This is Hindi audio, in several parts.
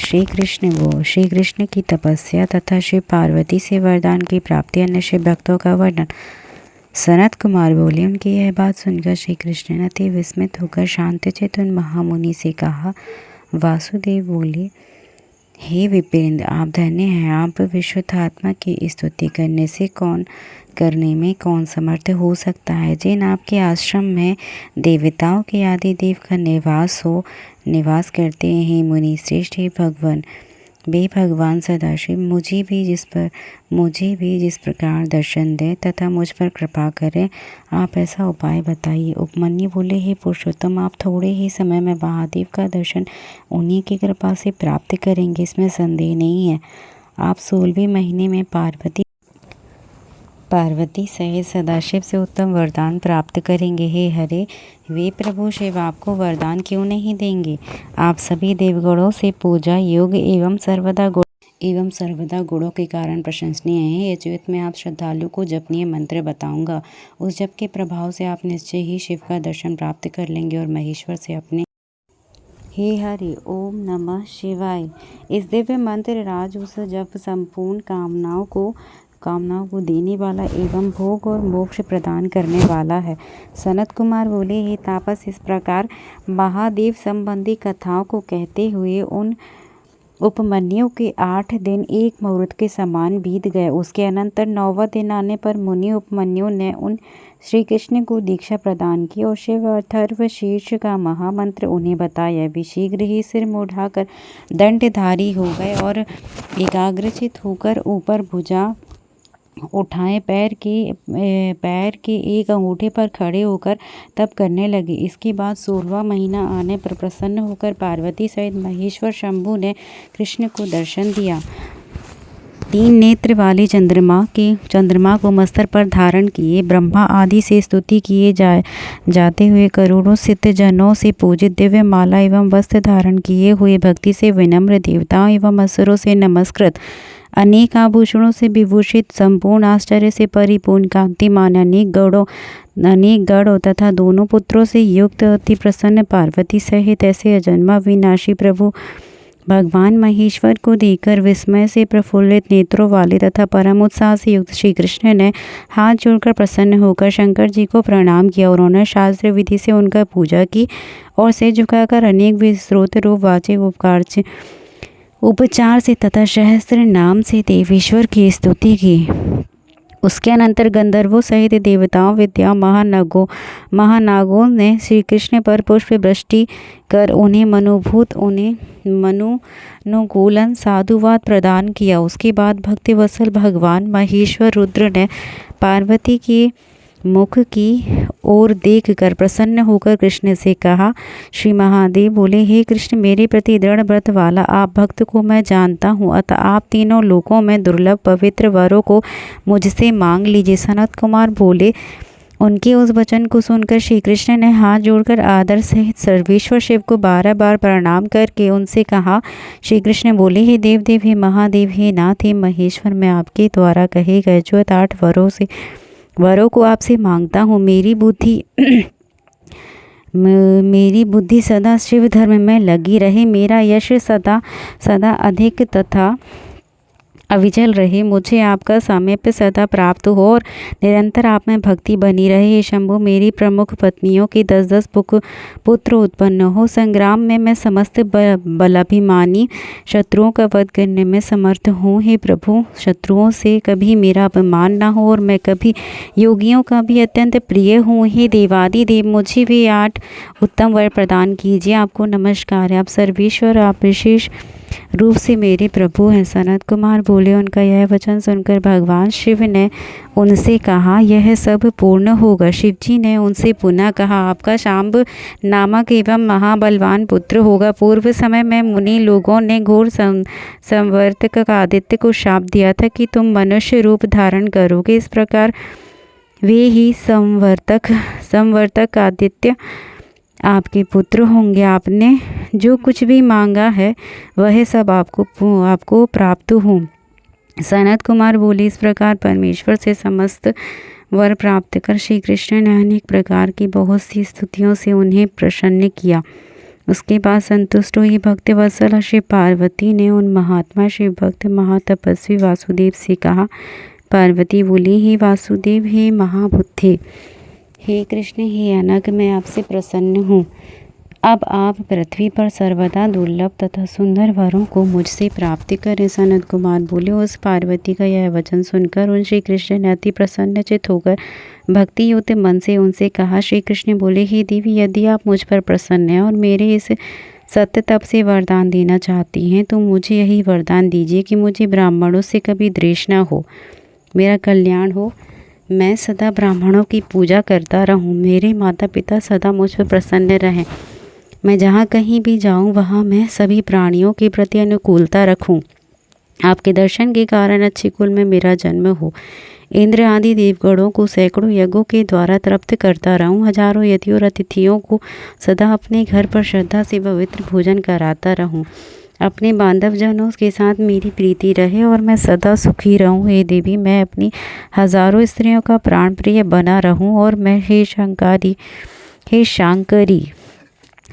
श्री कृष्ण की तपस्या तथा शिव पार्वती से वरदान की प्राप्ति, अन्य शिव भक्तों का वर्णन। सनत कुमार बोले, उनकी यह बात सुनकर श्री कृष्ण ने अति विस्मित होकर शांतचित्त उन महामुनि से कहा। वासुदेव बोले, हे विप्रेंद्र, आप धन्य हैं। आप विशुद्ध आत्मा की स्तुति करने में कौन समर्थ हो सकता है। जिन आपके आश्रम में देवताओं के आदि देव का निवास करते हैं, मुनि श्रेष्ठ हे भगवान सदाशिव, मुझे भी जिस प्रकार दर्शन दे तथा मुझ पर कृपा करें, आप ऐसा उपाय बताइए। उपमन्यु बोले, हे पुरुषोत्तम, आप थोड़े ही समय में महादेव का दर्शन उन्हीं की कृपा से प्राप्त करेंगे, इसमें संदेह नहीं है। आप 16वें महीने में पार्वती सहित सदाशिव से उत्तम वरदान प्राप्त करेंगे। हे हरे, वे प्रभु शिव आपको वरदान क्यों नहीं देंगे। आप सभी देवगणों से पूजा योग्य एवं सर्वदा गुणों के कारण प्रशंसनीय हैं। यजुवेद में आप श्रद्धालु को जपनीय मंत्र बताऊंगा। उस जप के प्रभाव से आप निश्चय ही शिव का दर्शन प्राप्त कर लेंगे और महेश्वर से अपने हे हरि ओम नमः शिवाय, इस दिव्य मंत्र राज उस जप संपूर्ण कामनाओं को देने वाला एवं भोग और मोक्ष प्रदान करने वाला है। सनत कुमार बोले, हे तापस, इस प्रकार महादेव संबंधी कथाओं को कहते हुए उन उपमन्यु के 8 दिन एक मुहूर्त के समान बीत गए। उसके अनंतर 9वां दिन आने पर मुनि उपमन्यु ने उन श्री कृष्ण को दीक्षा प्रदान की और शिव अथर्व शीर्ष का महामंत्र उन्हें बताया। वे शीघ्र ही सिर मुंडाकर दंडधारी हो गए और एकाग्रचित होकर ऊपर भुजा उठाए पैर के एक अंगूठे पर खड़े होकर तप करने लगे। इसके बाद 16वां महीना आने पर प्रसन्न होकर पार्वती सहित महेश्वर शंभु ने कृष्ण को दर्शन दिया। 3 नेत्र वाले चंद्रमा को मस्तक पर धारण किए ब्रह्मा आदि से स्तुति किए जाते हुए करोड़ों सिद्ध जनों से पूजित दिव्य माला एवं वस्त्र धारण किए हुए भक्ति से विनम्र देवताओं एवं असुरों से नमस्कृत, अनेक आभूषणों से विभूषित, संपूर्ण आश्चर्य से परिपूर्ण, कांतिमान, अनेक गढ़ों तथा दोनों पुत्रों से युक्त, अति प्रसन्न पार्वती सहित ऐसे अजन्मा विनाशी प्रभु भगवान महेश्वर को देखकर विस्मय से प्रफुल्लित नेत्रों वाले तथा परम उत्साह से युक्त श्री कृष्ण ने हाथ जोड़कर प्रसन्न होकर शंकर जी को प्रणाम किया और उन्होंने शास्त्र विधि से उनका पूजा की और सिर झुकाकर अनेक विस्तृत रूप वाचिक उपचार से तथा सहस्त्र नाम से देवेश्वर की स्तुति की। उसके अनंतर गंधर्वों सहित देवताओं, विद्या महानागों ने श्री कृष्ण पर पुष्प वृष्टि कर उन्हें मनुकूलन साधुवाद प्रदान किया। उसके बाद भक्तिवत्सल भगवान महेश्वर रुद्र ने पार्वती के मुख की ओर देखकर प्रसन्न होकर कृष्ण से कहा। श्री महादेव बोले, हे कृष्ण, मेरे प्रति दृढ़ व्रत वाला आप भक्त को मैं जानता हूँ, अतः आप तीनों लोकों में दुर्लभ पवित्र वरों को मुझसे मांग लीजिए। सनत कुमार बोले, उनके उस वचन को सुनकर श्री कृष्ण ने हाथ जोड़कर आदर सहित सर्वेश्वर शिव को 12 बार प्रणाम करके उनसे कहा। श्री कृष्ण बोले, हे देवदेव, हे महादेव, हे नाथ, हे महेश्वर, मैं आपके द्वारा कहे गए जो 8 वरों को आपसे मांगता हूँ। मेरी बुद्धि सदा शिव धर्म में लगी रहे, मेरा यश सदा अधिक तथा अविचल रहे, मुझे आपका सामीप्य सदा प्राप्त हो और निरंतर आप में भक्ति बनी रहे। हे शंभु, मेरी प्रमुख पत्नियों के 10-10 पुत्र उत्पन्न हो। संग्राम में मैं समस्त बलाभिमानी शत्रुओं का वध करने में समर्थ हूँ। हे प्रभु, शत्रुओं से कभी मेरा अपमान न हो और मैं कभी योगियों का भी अत्यंत प्रिय हूँ। हे देवादिदेव, मुझे भी 8 उत्तम वर प्रदान कीजिए। आपको नमस्कार है, आप सर्वेश्वर, आप विशेष रूप से मेरे प्रभु हैं। सनत कुमार बोले, उनका यह वचन सुनकर भगवान शिव ने उनसे कहा, यह सब पूर्ण होगा। शिव जी ने उनसे पुनः कहा, आपका शांब नामक एवं महाबलवान पुत्र होगा। पूर्व समय में मुनि लोगों ने घोर संवर्तक आदित्य को शाप दिया था कि तुम मनुष्य रूप धारण करोगे। इस प्रकार वे ही संवर्तक आदित्य आपके पुत्र होंगे। आपने जो कुछ भी मांगा है वह सब आपको प्राप्त हो। सनत कुमार बोले, इस प्रकार परमेश्वर से समस्त वर प्राप्त कर श्री कृष्ण ने अनेक प्रकार की बहुत सी स्तुतियों से उन्हें प्रसन्न किया। उसके बाद संतुष्ट हुई भक्त वत्सल श्री पार्वती ने उन महात्मा शिव भक्त महातपस्वी वासुदेव से कहा। पार्वती बोली, हे वासुदेव, हे महाबुद्धि, हे कृष्ण, हे अनग, मैं आपसे प्रसन्न हूँ। अब आप पृथ्वी पर सर्वदा दुर्लभ तथा सुंदर वरों को मुझसे प्राप्त करें। सनत कुमार बोले, उस पार्वती का यह वचन सुनकर उन श्री कृष्ण ने अति प्रसन्नचित होकर भक्ति युक्त मन से उनसे कहा। श्री कृष्ण बोले, हे देवी, यदि आप मुझ पर प्रसन्न हैं और मेरे इस सत्य तप से वरदान देना चाहती हैं तो मुझे यही वरदान दीजिए कि मुझे ब्राह्मणों से कभी द्वेष न हो, मेरा कल्याण हो, मैं सदा ब्राह्मणों की पूजा करता रहूं, मेरे माता पिता सदा मुझ पर प्रसन्न रहें, मैं जहाँ कहीं भी जाऊं वहाँ मैं सभी प्राणियों के प्रति अनुकूलता रखूं, आपके दर्शन के कारण अच्छे कुल में मेरा जन्म हो, इंद्र आदि देवगणों को सैकड़ों यज्ञों के द्वारा तृप्त करता रहूं, हजारों यतियों और अतिथियों को सदा अपने घर पर श्रद्धा से पवित्र भोजन कराता रहूं, अपने बांधवजनों के साथ मेरी प्रीति रहे और मैं सदा सुखी रहूं। हे देवी, मैं अपनी हजारों स्त्रियों का प्राण प्रिय बना रहूं और मैं हे शांकरी,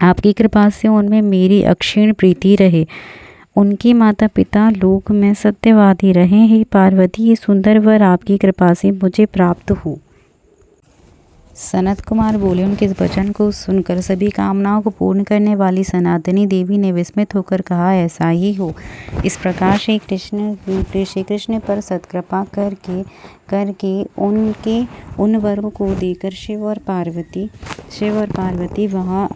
आपकी कृपा से उनमें मेरी अक्षीण प्रीति रहे, उनके माता पिता लोक में सत्यवादी रहे। हे पार्वती, ये सुंदर वर आपकी कृपा से मुझे प्राप्त हो। सनत कुमार बोले, उनके इस वचन को सुनकर सभी कामनाओं को पूर्ण करने वाली सनातनी देवी ने विस्मित होकर कहा, ऐसा ही हो। इस प्रकार श्री कृष्ण पर सत्कृपा करके उनके उन वरों को देकर शिव और पार्वती वहाँ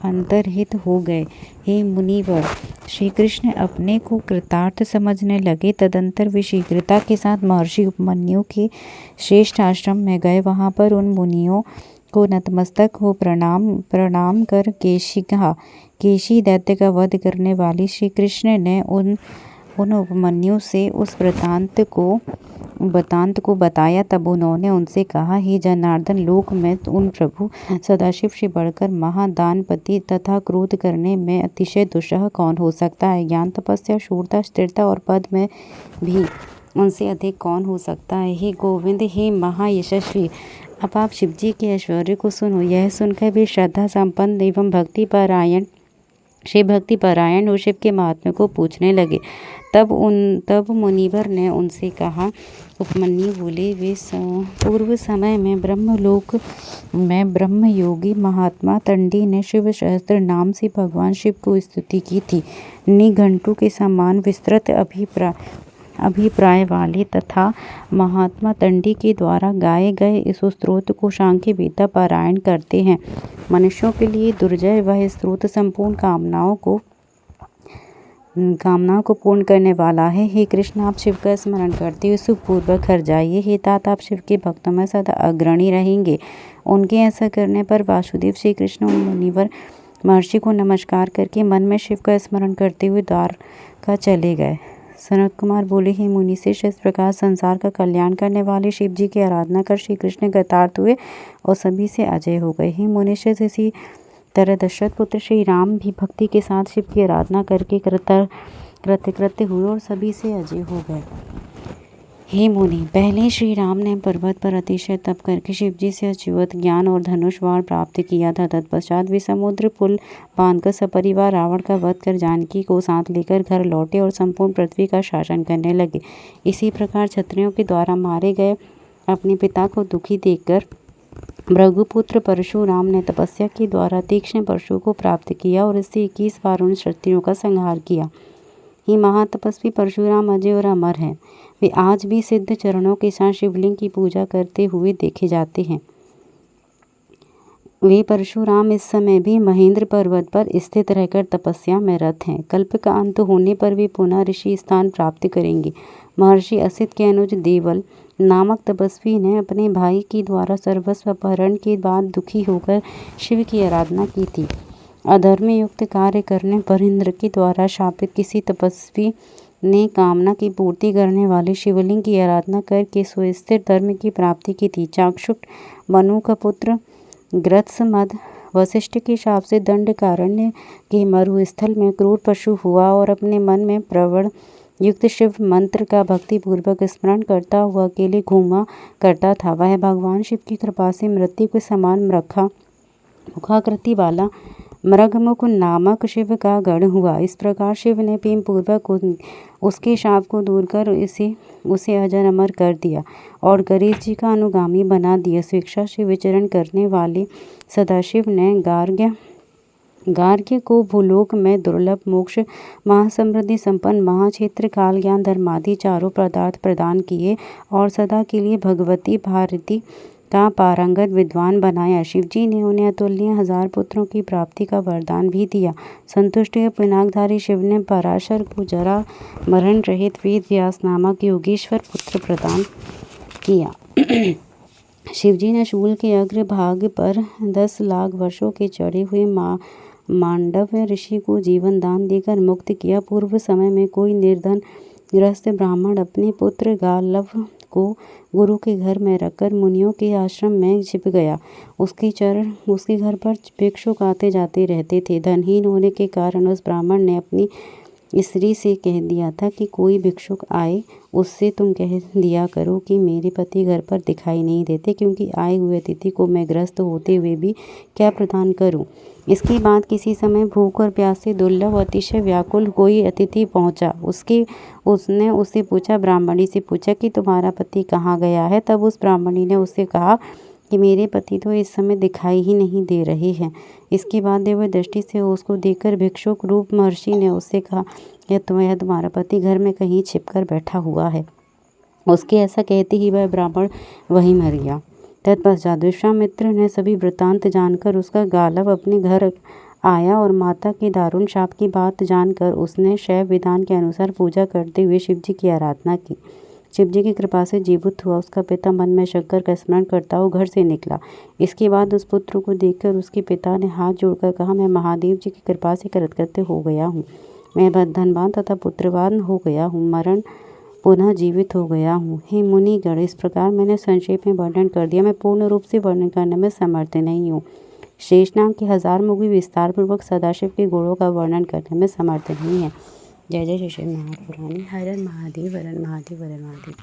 अंतर्हित हो गए। हे मुनिवर, श्री कृष्ण अपने को कृतार्थ समझने लगे। तदंतर वे शीघ्रता के साथ महर्षि उपमन्यु के श्रेष्ठ आश्रम में गए। वहाँ पर उन मुनियों को नतमस्तक हो प्रणाम कर केशी दैत्य का वध करने वाली श्री कृष्ण ने उन उपमन्यु से उस वृतांत को बताया। तब उन्होंने उनसे कहा, हे जनार्दन, लोक में उन प्रभु सदाशिव से बढ़कर महादानपति तथा क्रोध करने में अतिशय दुस्सह कौन हो सकता है? ज्ञान, तपस्या, शूरता, स्थिरता और पद में भी उनसे अधिक कौन हो सकता है? हे गोविंद, हे महायशस्वी, अब आप शिव जी के ऐश्वर्य को सुनो। यह सुनकर वे श्रद्धा संपन्न एवं भक्ति परायण और शिव के महात्म्य को पूछने लगे। तब मुनिवर ने उनसे कहा। उपमन्यु बोले, वे पूर्व समय में ब्रह्मलोक में ब्रह्मयोगी महात्मा तंडी ने शिव सहस्त्र नाम से भगवान शिव को स्तुति की थी। निघंटु के समान विस्तृत अभिप्राय वाले तथा महात्मा तंडी के द्वारा गाए गए इस स्त्रोत को सांख्य वेदा पारायण करते हैं। मनुष्यों के लिए दुर्जय वह स्त्रोत संपूर्ण कामनाओं को पूर्ण करने वाला है। हे कृष्ण, आप शिव का स्मरण करते हुए सुखपूर्वक घर जाइए। हे तात, आप शिव के भक्तों में सदा अग्रणी रहेंगे। उनके ऐसा करने पर वासुदेव श्री कृष्ण उन मुनिवर महर्षि को नमस्कार करके मन में शिव का स्मरण करते हुए द्वारका चले गए। सनत कुमार बोले, हे मुनिश्रेष्ठ, इस प्रकार संसार का कल्याण करने वाले शिव जी की आराधना कर श्री कृष्ण कृतार्थ हुए और सभी से अजय हो गए। हे मुनिश्रेष्ठ, इसी तरह दशरथ पुत्र श्री राम भी भक्ति के साथ शिव की आराधना करके कृत्य हुए और सभी से अजय हो गए। हे मुनि, पहले श्री राम ने पर्वत पर अतिशय तप करके शिव जी से अच्युत ज्ञान और धनुष बाण प्राप्त किया था। तत्पश्चात वे समुद्र पुल बांधकर सपरिवार रावण का वध कर जानकी को साथ लेकर घर लौटे और संपूर्ण पृथ्वी का शासन करने लगे। इसी प्रकार क्षत्रियों के द्वारा मारे गए अपने पिता को दुखी देखकर भृगुपुत्र परशुराम ने तपस्या के द्वारा तीक्ष्ण परशु को प्राप्त किया और इससे 21 बार उन क्षत्रियों का संहार किया। ये महातपस्वी परशुराम अजय और अमर हैं। वे आज भी सिद्ध चरणों के साथ शिवलिंग की पूजा करते हुए देखे जाते हैं। वे परशुराम इस समय भी महेंद्र पर्वत पर स्थित रहकर तपस्या में रत हैं। कल्प का अंत होने पर वे पुनः ऋषि स्थान प्राप्त करेंगे। महर्षि असित के अनुज देवल नामक तपस्वी ने अपने भाई के द्वारा सर्वस्व अपहरण के बाद दुखी होकर शिव की आराधना की थी। अधर्म युक्त कार्य करने पर इंद्र के द्वारा शापित किसी तपस्वी ने कामना की पूर्ति करने वाले शिवलिंग की आराधना करके सुस्थिर धर्म की प्राप्ति की थी। चाक्षुष मनु का पुत्र ग्रत्समद वशिष्ठ के शाप से दंडकारण्य के मरुस्थल में क्रूर पशु हुआ और अपने मन में प्रवण युक्त शिव मंत्र का भक्ति पूर्वक स्मरण करता हुआ अकेले घूमा करता था। वह भगवान शिव की कृपा से मृत्यु के समान मुखाकृति वाला मृगमुख नामक शिव का गढ़ हुआ। इस प्रकार शिव ने प्रेम पूर्वक उसके शाप को दूर कर उसे अजर अमर कर दिया और गणेश जी का अनुगामी बना दिया। स्वेच्छा से विचरण करने वाले सदाशिव ने गार्ग्य को भूलोक में दुर्लभ मोक्ष, महासमृद्धि संपन्न महाक्षेत्र, काल ज्ञान, धर्मादि चारों पदार्थ प्रदान किए और सदा के लिए भगवती भारती का पारंगत विद्वान बनाया। शिवजी ने उन्हें अतुलनीय 1000 पुत्रों की प्राप्ति का वरदान भी दिया। संतुष्ट पिनाकधारी शिव ने पराशर को जरा मरण रहित वेद व्यास नामक योगेश्वर पुत्र प्रदान किया। शिवजी ने शूल के अग्र भाग पर 10 लाख वर्षों के चढ़े हुए मांडव्य ऋषि को जीवन दान देकर मुक्त किया। पूर्व समय में कोई निर्धन गृहस्थ ब्राह्मण अपने पुत्र गालव को गुरु के घर में रखकर मुनियों के आश्रम में छिप गया। उसके घर पर भिक्षुक आते जाते रहते थे। धनहीन होने के कारण उस ब्राह्मण ने अपनी स्त्री से कह दिया था कि कोई भिक्षुक आए उससे तुम कह दिया करो कि मेरे पति घर पर दिखाई नहीं देते, क्योंकि आए हुए अतिथि को मैं ग्रस्त होते हुए भी क्या प्रदान करूं। इसके बाद किसी समय भूख और प्यास से दुर्लभ अतिशय व्याकुल कोई अतिथि पहुंचा। उसने उससे पूछा, ब्राह्मणी से पूछा कि तुम्हारा पति कहाँ गया है। तब उस ब्राह्मणी ने उससे कहा कि मेरे पति तो इस समय दिखाई ही नहीं दे रहे हैं। इसके बाद दिव्य दृष्टि से उसको देखकर भिक्षुक रूप महर्षि ने उससे कहा, यह तुम्हारा पति घर में कहीं छिपकर बैठा हुआ है। उसके ऐसा कहते ही वह ब्राह्मण वहीं मर गया। तत्पश्चात विश्वामित्र ने सभी वृत्तांत जानकर उसका गालव अपने घर आया और माता के दारुण शाप की बात जानकर उसने शैव विधान के अनुसार पूजा करते हुए शिवजी की आराधना की। शिवजी की कृपा से जीवित हुआ उसका पिता मन में शंकर का स्मरण करता हुआ घर से निकला। इसके बाद उस पुत्र को देखकर उसके पिता ने हाथ जोड़कर कहा, मैं महादेव जी की कृपा से कृतकृत्य हो गया हूँ। मैं धनवान तथा पुत्रवान हो गया हूँ, मरण पुनः जीवित हो गया हूँ। हे मुनिगण, इस प्रकार मैंने संक्षेप में वर्णन कर दिया। मैं पूर्ण रूप से वर्णन करने में समर्थ नहीं हूँ। शेषनाग के 1000 मुख भी विस्तार पूर्वक सदाशिव के गुणों का वर्णन करने में समर्थ नहीं है। जय जय श्री महापुराणी। हर हर महादेव, हर हर महादेव, हर हर महादेव।